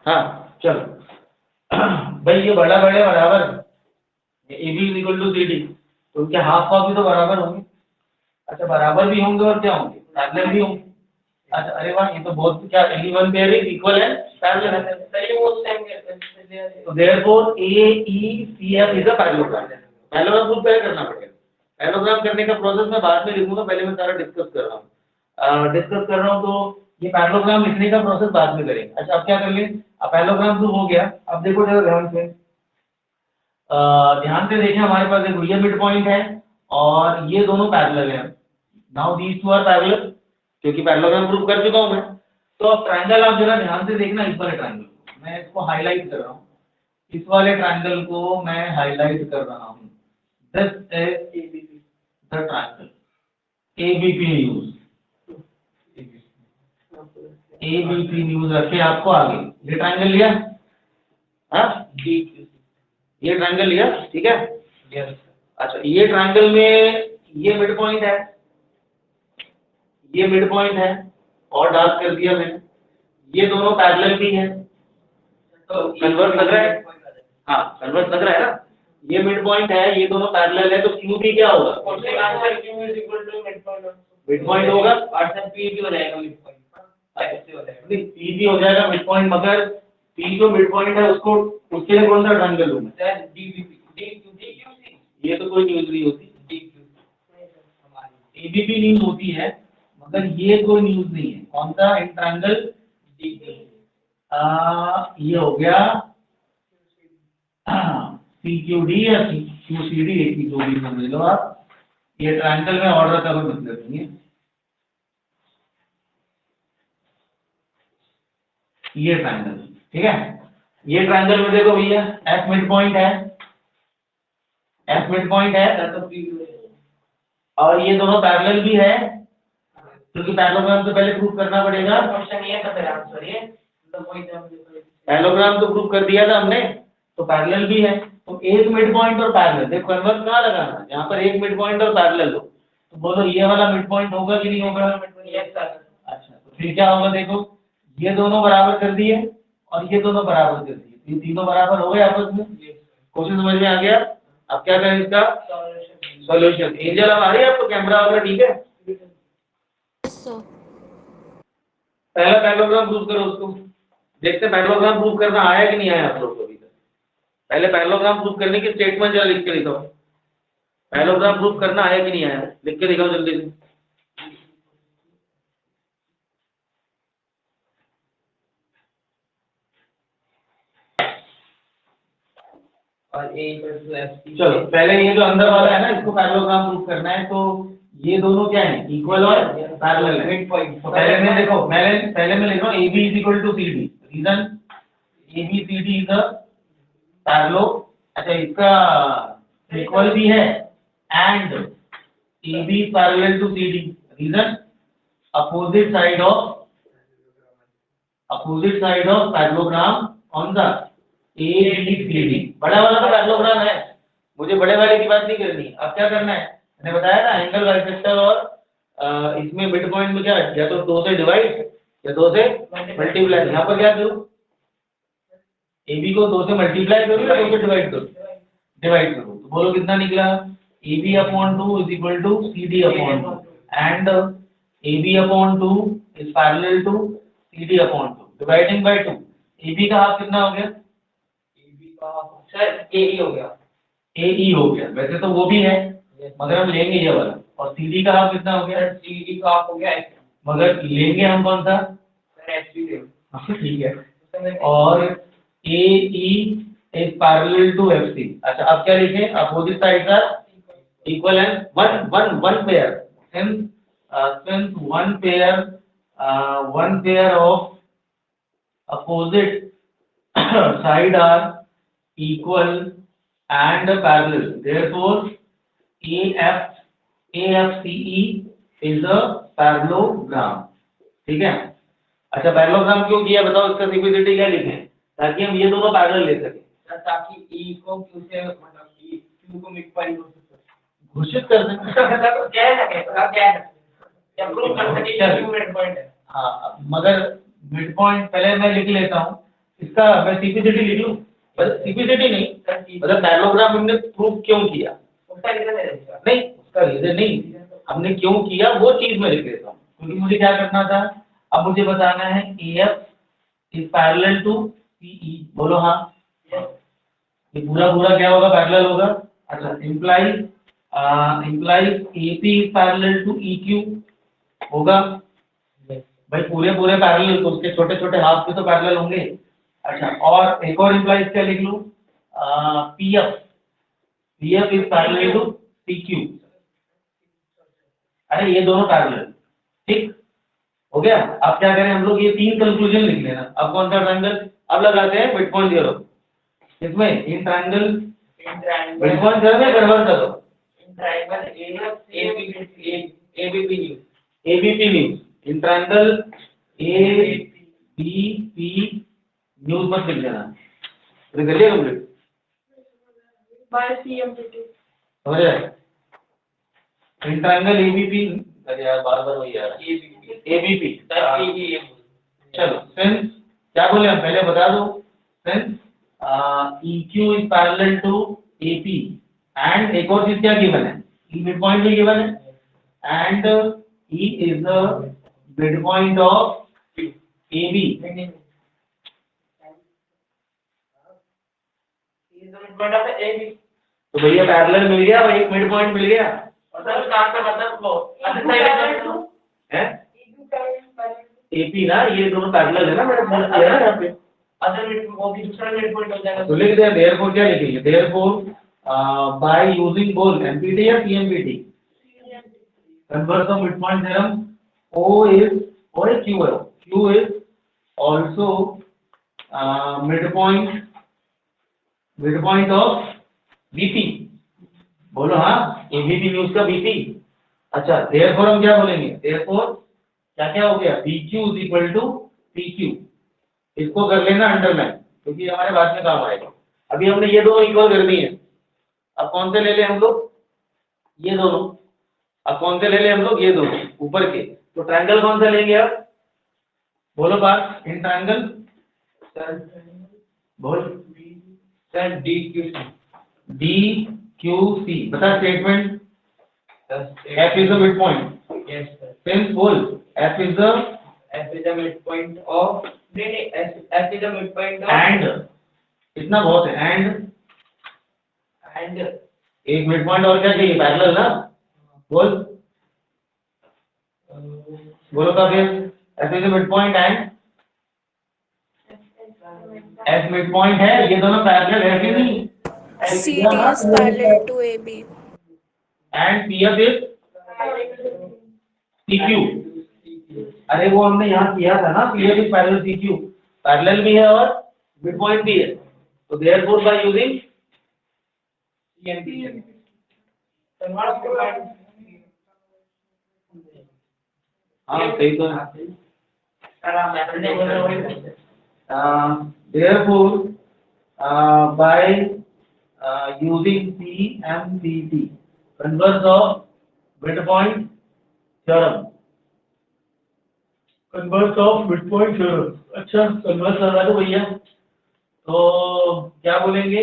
हाँ चलो भाई ये बड़ा बड़े बराबर, AB is equal to CD, तो उनके हाफ कॉपी तो बराबर होंगे। अच्छा बराबर भी होंगे और क्या होंगे, पैरेलल भी होंगे। अच्छा अरे वाह, ये तो बहुत क्या, any one pair is equal and parallel है, तो therefore AECF is a parallelogram. Parallelogram खुद तय करना पड़ेगा, पैरेललोग्राम करने का प्रोसेस मैं बाद में लिखूंगा, पहले मैं सारा डिस्कस कर रहा हूँ तो ये पैरेललोग्राम लिखने का प्रोसेस बाद में करेंगे। अच्छा अब क्या कर लें, अब पैरेललोग्राम तो हो गया, अब देखो जरा ध्यान से देखें, हमारे पास देखो ये मिड पॉइंट है और ये दोनों पैरेलल हैं। Now these two are parallel, क्योंकि पैरेललोग्राम प्रूव कर चुका हूं मैं। तो अब ट्रायंगल आप जरा ध्यान से देखना, इस वाले ट्रायंगल को मैं इसको हाईलाइट कर रहा हूँ, इस वाले ट्रायंगल को मैं हाईलाइट कर रहा हूँ, this is the triangle ABP news, ABP news रखे आपको आगे, ये ट्रायंगल लिया, हाँ ये ट्रायंगल लिया, ठीक है। अच्छा ये ट्रायंगल में ये मिड पॉइंट है, ये मिड पॉइंट है और डार्क कर दिया मैंने, ये दोनों पैरेलल भी हैं, तो कन्वर्स लग रहा है, हाँ कन्वर्स लग रहा है ना, ये मिड पॉइंट है, ये दोनों पैरेलल है, तो क्यू भी क्या होगा, मिड पॉइंट होगा, पी भी हो जाएगा मिड पॉइंट, पी भी हो जाएगा मिड पॉइंट, मगर पी जो मिड पॉइंट है उसको, उसके लिए कौन सा ट्रायंगल लूंगा, ये तो कोई न्यूज नहीं होती, ABP न्यूज होती है, मगर ये कोई न्यूज नहीं है। कौन सा ट्रायंगल, ये हो गया CQD या QCD, एक ही, जो भी समझ लो आप, ये ट्रायंगल में ऑर्डर का कोई मतलब नहीं है, ये ट्रायंगल, ठीक है। ये ट्रायंगल में देखो भैया F मिड पॉइंट है, F मिड पॉइंट है, और ये दोनों पैरेलल भी है, क्योंकि पैरेललोग्राम से पहले प्रूफ करना पड़ेगा, क्वेश्चन ये था, फिर आंसर ये, पैरेललोग्राम तो प्रूफ कर दिया था हमने, तो पैरेलल भी है, तो एक मिड पॉइंट और पैरेलल, देखो कन्वर्स कहाँ लगाना, यहाँ पर एक मिड पॉइंट और पैरेलल हो, तो बोलो ये वाला मिड पॉइंट होगा कि नहीं होगा, अच्छा तो फिर क्या होगा, देखो ये दोनों बराबर कर दिए और ये दोनों बराबर कर दिए, ये तीनों बराबर हो गए आपस में, क्वेश्चन समझ में आ गया? अब क्या करें इसका Solution. सॉल्यूशन। एंजल अब आ रही है आपको कैमरा वगैरह ठीक है? सर पहला पैरेललोग्राम प्रूव करो उसको। देखते हैं पैरेललोग्राम प्रूव करना आया कि नहीं आया आप लोग को अभी तक। पहले पैरेललोग्राम प्रूव करने की स्टेटमेंट जरा लिख के दिखाओ। पैरेललोग्राम प्रूव करना आया कि नहीं आया, लिख के दिखाओ जल्दी से। और A equals to FC. चलो पहले ये जो अंदर वाला है ना, इसको पैरेललोग्राम प्रूव करना है। तो ये दोनों क्या है, इक्वल और पैरेलल है। Mid point. तो पहले मैं देखो, पहले मैं लिख रहा हूँ AB is equal to CD। Reason ABCD is a parallel. अच्छा इसका इक्वल भी है and AB parallel to CD। Reason opposite side of parallelogram on the ABCD। बड़ा वाला तो पैरेललोग्राम है, मुझे बड़े वाले की बात नहीं करनी। अब क्या करना है, मैंने बताया ना एंगल बाइसेक्टर और इसमें मिड पॉइंट में क्या है, या तो 2 से डिवाइड या 2 से मल्टीप्लाई। यहाँ पर क्या करूँ, AB को 2 से मल्टीप्लाई करूँ या 2 से डिवाइड करूँ? डिवाइड करूँ। तो बोलो कितना निकला, AB/2 is equal to CD/2 and AB/2 is parallel to CD/2 dividing by 2। AB का हाफ कितना हो गया? AB का सर AE हो गया. AE हो गया। वैसे तो वो भी है मगर हम लेंगे ये वाला। और CD का हाफ कितना हो गया? सर CD का हाफ हो गया FC. मगर लेंगे हम कौन सा? सर FC ले. ठीक है। और AE is parallel to FC। अच्छा अब क्या लिखें, अपोजिट साइड का equal and one pair. Since one pair of opposite side are equal and parallel, therefore AFCE is a parallelogram। ठीक है। अच्छा पैरेललोग्राम क्यों किया बताओ, इसका सिंपलिसिटी क्या लिखें ताकि हम ये दोनों पैरेलल ले सकें? सर ताकि E को Q से मतलब Q को मिड पॉइंट घोषित कर दें। क्या है क्या प्रूव कर सके कि Q मिड पॉइंट है. हाँ मगर मिड पॉइंट पहले मैं लिख लेता हूँ, इसका मैं सिंपलिसिटी लिख लूँ। सिंपलिसिटी नहीं, मतलब पैरेललोग्राम हमने प्रूव क्यों किया, उसका रीजन है इसका. नहीं उसका रीजन नहीं, हमने क्यों किया वो चीज मैं लिख लेता हूँ। क्योंकि मुझे क्या करना था, अब मुझे बताना है AF is parallel to PE। बोलो हाँ, ये पूरा क्या होगा, पैरेलल होगा। अच्छा implies AP is parallel to EQ होगा भाई, पूरे पैरेलल, तो उसके छोटे छोटे हाफ के तो पैरेलल होंगे। अच्छा और एक और इम्प्लाइज क्या लिख लूं, PF is parallel to PQ। अरे ये दोनों पैरेलल, ठीक हो गया। अब क्या करें हम लोग, ये 3 कंक्लूजन लिख लेना। अब कौन सा ट्रायंगल, अब लगाते हैं मिड पॉइंट करो इसमें, इन ट्रायंगल मिड पॉइंट करो या गड़बड़ करो, in triangle ABP news, in triangle ABP news मत लिख देना। तो कर लिया कंप्लीट, by CMPT. समझ रहे? इन ट्रायंगल ABP, अरे यार बार वही आ रहा है, ABP चलो। सिंस क्या बोले हम पहले बता दो, since EQ is parallel to AP and एक और चीज क्या गिवन है, E मिड पॉइंट भी गिवन है and E is the mid point of AB। तो भैया पैरेलल मिल गया और एक मिड पॉइंट मिल गया है। AP ना, ये दोनों पैरेलल है ना, मैंने प्रूव किया ना यहाँ पे। अदर मिड वो भी दूसरा मिड पॉइंट हो जाएगा. तो लिख दे देयरफॉर, क्या लिखेंगे therefore by using both MPT या CMPT, converse of mid point theorem, O is Q is also midpoint of VP। बोलो हाँ, ABP न्यूज का VP। अच्छा देयरफॉर हम क्या बोलेंगे, देयरफॉर क्या हो गया, PQ is equal to PQ। इसको कर लेना अंडरलाइन क्योंकि हमारे बाद में काम आएगा। अभी हमने ये दोनों इक्वल कर दी है, अब कौन से ले ले हम लोग, ये दोनों। अब कौन से ले ले हम लोग, ये दोनों ऊपर के। तो ट्रायंगल कौन सा लेंगे आप, बोलो बात। इन ट्रायंगल सर बोल sir DQ D Q C, बता statement. F is the midpoint. Yes, sir. Since full, F is the F is the midpoint of. नहीं, F is the midpoint of. and, इतना बहुत है And. एक mid point और क्या चाहिए, parallel ना, बोल बोलो का फिर। F is the midpoint and F midpoint है, ये दोनों पैरेलल है कि नहीं? CD is parallel to AB. And PF is PQ। अरे वो हमने यहाँ किया था ना, PF is parallel PQ, parallel भी है और मिड पॉइंट भी है, तो therefore by using CNP। हाँ सही तो है। Therefore by using CMPT, converse of midpoint theorem, converse of midpoint theorem। अच्छा converse लगा दो भैया, तो क्या बोलेंगे,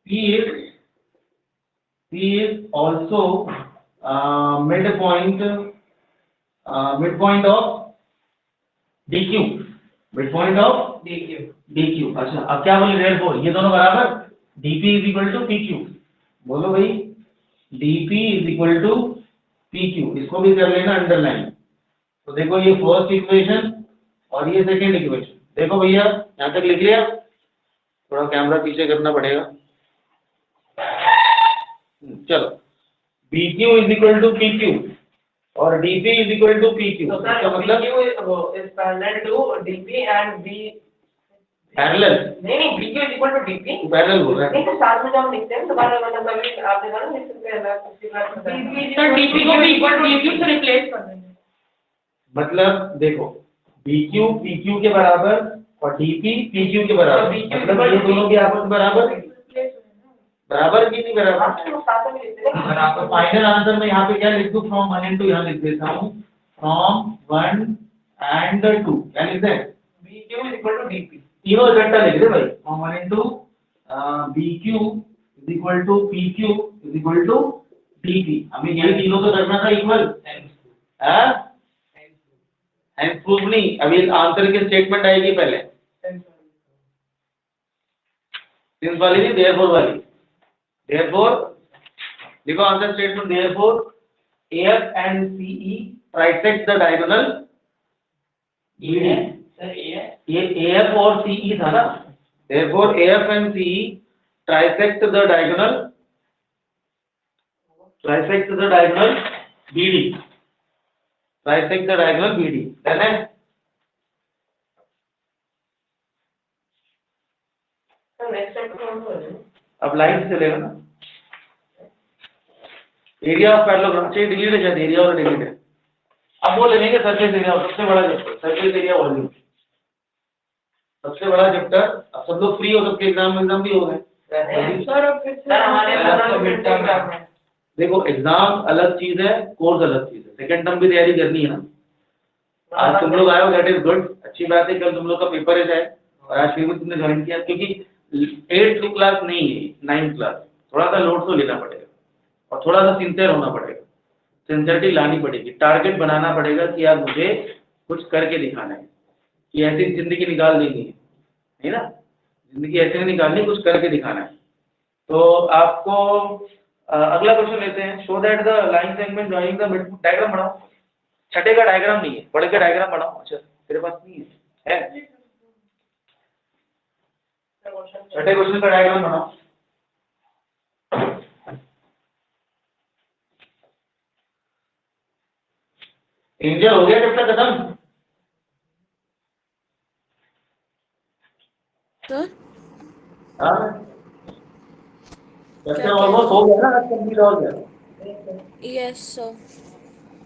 P is also midpoint of DQ, midpoint of DQ। अच्छा अब क्या बोले, therefore ये दोनों बराबर, DP is equal to PQ, बोलो भाई DP is equal to PQ, इसको भी कर लेना अंडरलाइन। तो देखो ये फर्स्ट इक्वेशन और ये सेकंड इक्वेशन, देखो भैया यहाँ तक लिख लिया, थोड़ा कैमरा पीछे करना पड़ेगा, चलो BQ is equal to PQ और DP is equal to PQ, तो इसका मतलब PQ is parallel to DP and B। Parallel, नहीं, BQ is equal to DP। Parallel हो रहा है। नहीं तो साथ में जब हम लिखते हैं तो बाद में मतलब अभी आपने कहा ना लिख सकते हैं ना, उसी बात में सर DP को भी इक्वल टू DQ से रिप्लेस कर देंगे। मतलब देखो BQ PQ के बराबर और DP PQ के बराबर, मतलब ये दोनों भी आपस में बराबर की नहीं बराबर। तो साथ में लिखते हैं। तो फाइनल आंसर में यहाँ पे क्या लिख दूँ, फ्रॉम 1 and 2 यहाँ लिख देता हूँ, फ्रॉम 1 and 2 क्या लिख दें, BQ is equal to DP। तीनों इकट्ठा लिख दे भाई, from 1 and 2 BQ is equal to PQ is equal to DP। हमें ये तीनों तो करना था इक्वल, एंड प्रूफ नहीं, अभी आंसर की स्टेटमेंट आएगी पहले, सिंस वाली नहीं, देयरफॉर वाली। देयरफॉर देखो answer statement, therefore AF and CE trisect the diagonal BD। ये AF और CE था ना, therefore AF and CE trisect the diagonal BD, trisect the diagonal BD, done है। तो नेक्स्ट स्टेप कौन सा है? अब लाइन से चलेगा ना, एरिया ऑफ पैरेललोग्राम चाहिए, डिलीट है शायद, एरिया और डिलीट है। अब वो लेंगे सरफेस एरिया, सबसे बड़ा चैप्टर सरफेस एरिया वॉल्यूम, सबसे बड़ा चैप्टर। अब सब लोग फ्री हो, सबके एग्जाम भी हो गए। सर हमारे देखो एग्जाम अलग चीज है, कोर्स अलग चीज है, सेकंड टर्म भी तैयारी करनी है ना। आज तुम लोग आए हो, दैट इज गुड, अच्छी बात है। कल तुम लोग का पेपर है शायद, और आज फिर भी तुमने ज्वाइन किया, क्योंकि 8th क्लास नहीं है 9th क्लास, थोड़ा सा लोड तो लेना पड़ेगा और थोड़ा सा सिंसियर होना पड़ेगा, सिंसियरिटी लानी पड़ेगी, टारगेट बनाना पड़ेगा कि यार मुझे कुछ करके दिखाना है, कि ऐसी जिंदगी निकाल देनी है ना, जिंदगी ऐसे नहीं निकालनी, कुछ करके दिखाना है। तो आपको अगला क्वेश्चन लेते हैं, show that the line segment joining the mid, diagram बनाओ। छठे का डायग्राम नहीं है, बड़े का डायग्राम बनाओ। अच्छा तेरे पास नहीं है, छठे क्वेश्चन का डायग्राम बनाओ। एंजल हो गया चैप्टर खत्म सर चैप्टर ऑलमोस्ट हो गया ना, आज कंप्लीट हो गया। Yes sir.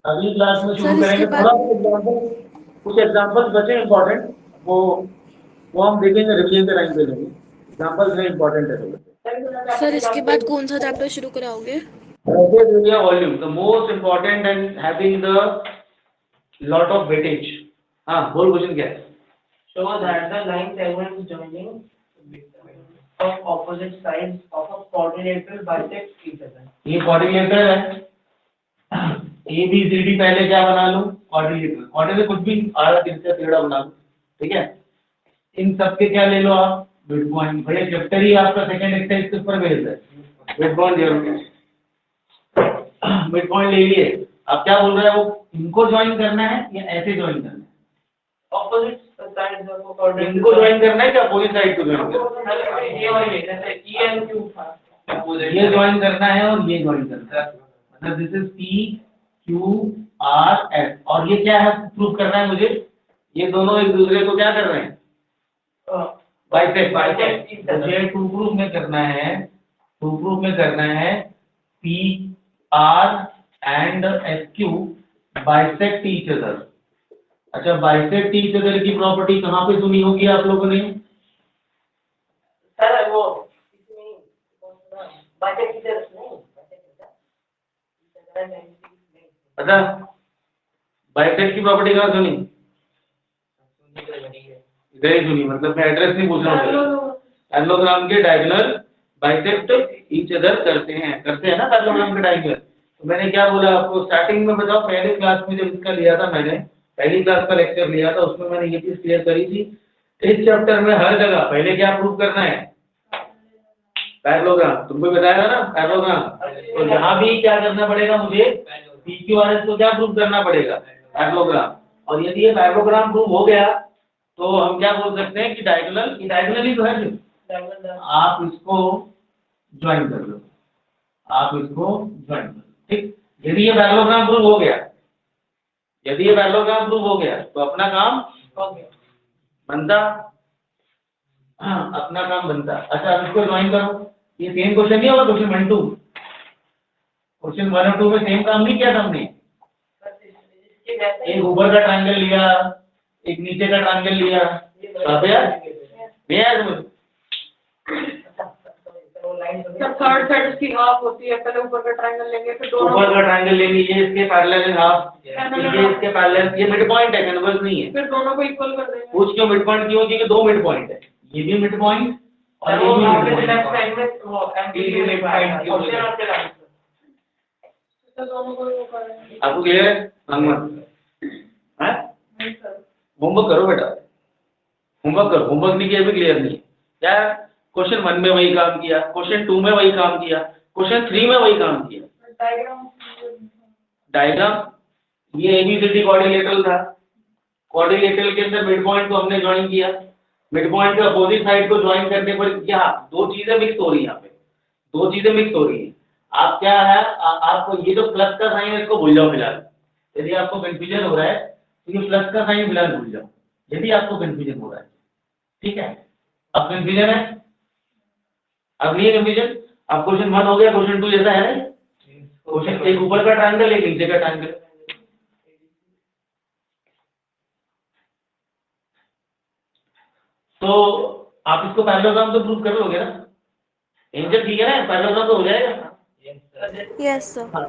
अगली क्लास में शुरू सर, इसके करेंगे, बाद- थोड़ा कुछ एग्जांपल्स बचे इंपॉर्टेंट, वो हम देखेंगे, रिवीजन के टाइम पे लेंगे। एग्जांपल्स में इंपॉर्टेंट है। सर इसके बाद कौन सा चैप्टर शुरू कराओगे? Surface area volume, the most important and having the lot of weightage. हाँ बोल, क्वेश्चन क्या है? Show that the line segment joining of opposite sides of a quadrilateral bisect each other. ये क्वाड्रिलेटरल है, ए बी सी डी पहले क्या बना लो, quadrilateral, quadrilateral कुछ भी आड़ा तिरछा टेढ़ा बना लो, ठीक है। इन सब के क्या ले लो आप, मिड पॉइंट। भैया चैप्टर ही आपका सेकंड एक्सरसाइज किस पर बेस्ड है, मिड पॉइंट जरूर, मिड पॉइंट ले लिए। अब क्या बोल रहा है वो, इनको ज्वाइन करना है या ऐसे ज्वाइन करना है, Opposite sides of a quadrilateral. इनको ज्वाइन करना है क्या अपोजिट साइड को ज्वाइन करना है, ये और ये जैसे E and Q था। ये ज्वाइन करना है और ये ज्वाइन करना है, मतलब this is P Q R S. और ये क्या है, प्रूव करना है मुझे, ये दोनों एक दूसरे को क्या कर रहे हैं, बाइसेक्ट। मुझे टू प्रूफ में करना है, टू प्रूफ में करना है P R and S Q bisect each other. अच्छा, बाइसेक्ट ईच अदर की प्रॉपर्टी कहाँ पे सुनी होगी आप लोगों ने, सर वो इसमें bisect each other नहीं, अच्छा बाइसेक्ट की प्रॉपर्टी कहाँ सुनी, इधर ही सुनी, मतलब मैं एड्रेस नहीं पूछ रहा हूँ, पैरेललोग्राम के डायगोनल बाइसेक्ट ईच अदर करते हैं ना पैरेललोग्राम के डायगोनल। तो मैंने क्या बोला आपको स्टार्टिंग में, बताओ पहले क्लास में जब इसका लिया था, मैंने पहली क्लास का लेक्चर लिया था, उसमें मैंने ये चीज क्लियर करी थी, इस चैप्टर में हर जगह पहले क्या प्रूव करना है, पैरेललोग्राम। तुमको बताया था ना पैरेललोग्राम, तो यहाँ भी क्या करना पड़ेगा मुझे, PQRS को क्या प्रूव करना पड़ेगा, पैरेललोग्राम। और यदि ये पैरेललोग्राम प्रूव हो गया तो हम क्या बोल सकते हैं कि डायगोनल, ये डायगोनल ही तो है जो, आप इसको ज्वाइन कर लो, आप इसको ज्वाइन कर लो, ठीक। यदि ये पैरेललोग्राम प्रूव हो गया, यदि ये पैरेललोग्राम प्रूव हो गया तो अपना काम बनता, हाँ अपना काम बनता। अच्छा अब इसको ज्वाइन करो, ये सेम क्वेश्चन नहीं होगा, क्वेश्चन 1 2, क्वेश्चन 1 और 2 में सेम काम नहीं किया था हमने, एक ऊपर का ट्रायंगल लिया, एक नीचे का ट्रायंगल लिया, जब थर्ड साइड उसकी हाफ होती है, पहले ऊपर का ट्रायंगल लेंगे, फिर दोनों ऊपर का ट्रायंगल लेंगे, ये इसके पैरेलल है हाफ, ये इसके पैरेलल, ये मिड पॉइंट है, कन्वर्स नहीं है। फिर दोनों को इक्वल कर देंगे। पूछ क्यों मिड पॉइंट क्यों, क्योंकि दो मिड पॉइंट है, ये भी मिड पॉइंट और ये भी मिड पॉइंट। लेफ्ट साइड में वो ये मिड पॉइंट क्यों है? तो दोनों को वो करेंगे। आपको क्लियर है, हैं? नहीं सर, होमवर्क करो बेटा, होमवर्क करो, होमवर्क नहीं किया भी क्लियर नहीं है क्या। क्वेश्चन 1 में वही काम किया, क्वेश्चन 2 में वही काम किया, क्वेश्चन 3 में वही काम किया। डायग्राम ये एबीसीडी क्वाड्रिलेटरल था, क्वाड्रिलेटरल के अंदर मिड पॉइंट को हमने ज्वाइन किया, मिड पॉइंट के अपोजिट साइड को ज्वाइन करने पर यहाँ दो चीजें मिक्स हो रही है, यहाँ पे दो चीजें मिक्स हो रही है। आप क्या है, आपको ये जो प्लस का साइन है इसको भूल जाओ फिलहाल, यदि आपको कंफ्यूजन हो रहा है तो ये प्लस का साइन फिलहाल भूल जाओ, यदि आपको कंफ्यूजन हो रहा है, ठीक है। अब कंफ्यूजन है, अब नहीं है कंफ्यूजन, अब क्वेश्चन 1 हो गया, क्वेश्चन 2 जैसा है ना, क्वेश्चन एक ऊपर का ट्रायंगल एक नीचे का ट्रायंगल, तो आप इसको पैरेललोग्राम तो प्रूव कर लोगे ना, एंजल ठीक है ना, पैरेललोग्राम तो हो जाएगा। Yes sir.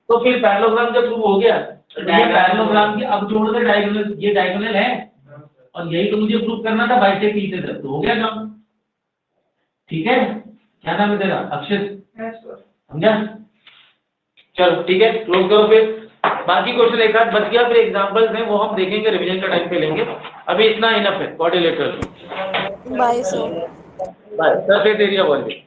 तो फिर पैरेललोग्राम जब प्रूव हो गया तो ये पैरेललोग्राम की अब जोड़ दे डायगोनल, ये डायगोनल है और यही तो मुझे प्रूव करना था बाइसेक्ट ईच अदर, तो हो गया काम, ठीक है। क्या नाम है तेरा, अक्षत, समझा। चलो ठीक है, क्लोज करो फिर, बाकी क्वेश्चन एक आध बच गया, फिर एग्जांपल्स हैं वो हम देखेंगे, रिवीजन का टाइम पे लेंगे, अभी इतना इनफ है quadrilateral. Bye sir. Bye, surface area बोलिए।